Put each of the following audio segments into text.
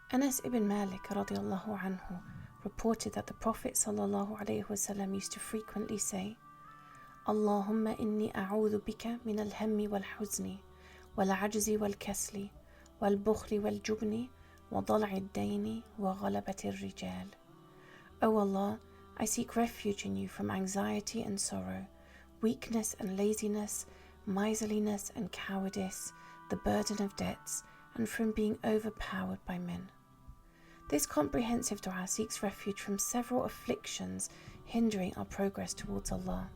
Anas ibn Malik radiallahu anhu reported that the Prophet sallallahu alayhi wasallam used to frequently say, Allahumma inni a'udhu bika min al-hammi wal-huzni, wal-ajzi wal-kasli, wal-bukhli wal-jubni, wa dal'i ad-dayni, wa ghalabati ar-rijal. O Allah, I seek refuge in you from anxiety and sorrow, weakness and laziness, miserliness and cowardice, the burden of debts, and from being overpowered by men. This comprehensive dua seeks refuge from several afflictions hindering our progress towards Allah.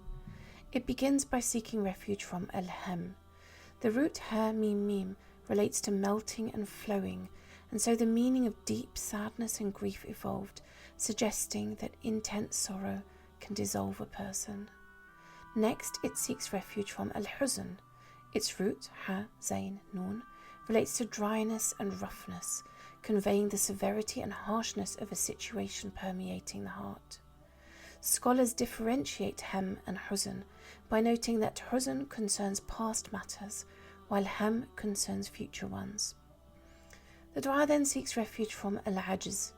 It begins by seeking refuge from al-ham. The root ha mim mim relates to melting and flowing, and so the meaning of deep sadness and grief evolved, suggesting that intense sorrow can dissolve a person. Next, it seeks refuge from al-huzn. Its root, ha, zain, nun, relates to dryness and roughness, conveying the severity and harshness of a situation permeating the heart. Scholars differentiate ham and huzn by noting that huzn concerns past matters, while ham concerns future ones. The dua then seeks refuge from al-ajz.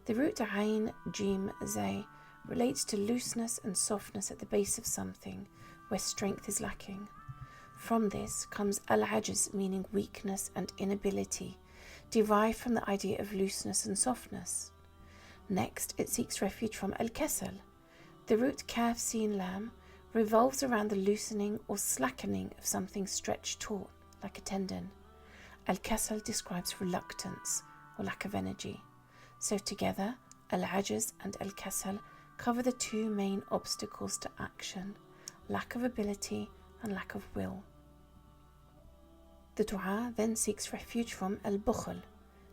The root ayn, jim, zay relates to looseness and softness at the base of something where strength is lacking. From this comes al-ajz, meaning weakness and inability, derived from the idea of looseness and softness. Next, it seeks refuge from al-kasal. The root kaf sin lam revolves around the loosening or slackening of something stretched taut, like a tendon. Al-kasal describes reluctance or lack of energy. So together, al-ajz and al-kasal cover the two main obstacles to action, lack of ability and lack of will. The dua then seeks refuge from al-bukhl.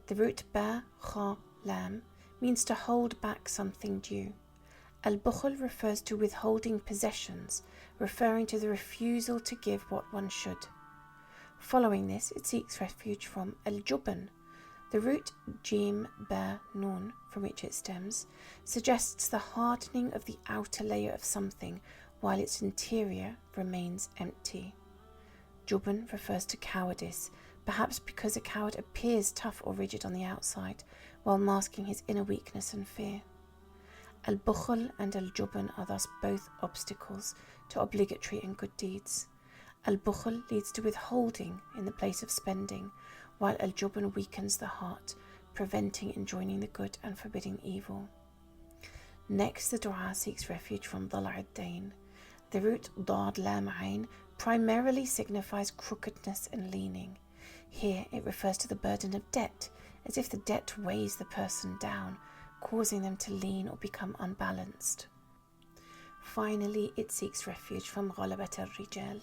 The root ba, kha, lam means to hold back something due. Al-bukhl refers to withholding possessions, referring to the refusal to give what one should. Following this, it seeks refuge from al-jubn. The root jim, ba, nun, from which it stems, suggests the hardening of the outer layer of something while its interior remains empty. Jubn refers to cowardice, perhaps because a coward appears tough or rigid on the outside while masking his inner weakness and fear. Al-bukhl and al-jubn are thus both obstacles to obligatory and good deeds. Al-bukhl leads to withholding in the place of spending, while al-jubn weakens the heart, preventing enjoining the good and forbidding evil. Next, the dua seeks refuge from dal'i ad-dayn. The root dad lam ayn primarily signifies crookedness and leaning. Here it refers to the burden of debt, as if the debt weighs the person down, causing them to lean or become unbalanced. Finally, it seeks refuge from ghalabat ar-rijal.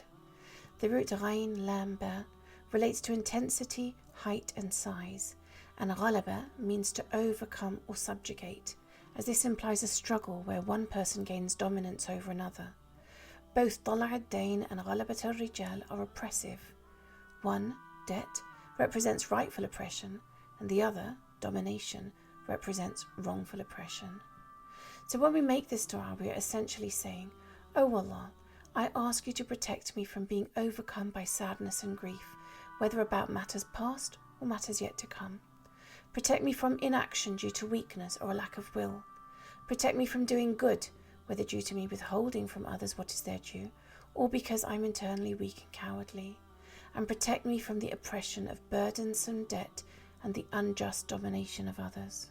The root ghayn lam ba relates to intensity, height and size, and ghalaba means to overcome or subjugate, as this implies a struggle where one person gains dominance over another. Both dal'i ad-dayn and ghalabat ar-rijal are oppressive. One, debt, represents rightful oppression, and the other, domination, represents wrongful oppression. So when we make this dua, we are essentially saying, O Allah, I ask you to protect me from being overcome by sadness and grief, whether about matters past or matters yet to come. Protect me from inaction due to weakness or a lack of will. Protect me from doing good, whether due to me withholding from others what is their due, or because I'm internally weak and cowardly. And protect me from the oppression of burdensome debt and the unjust domination of others.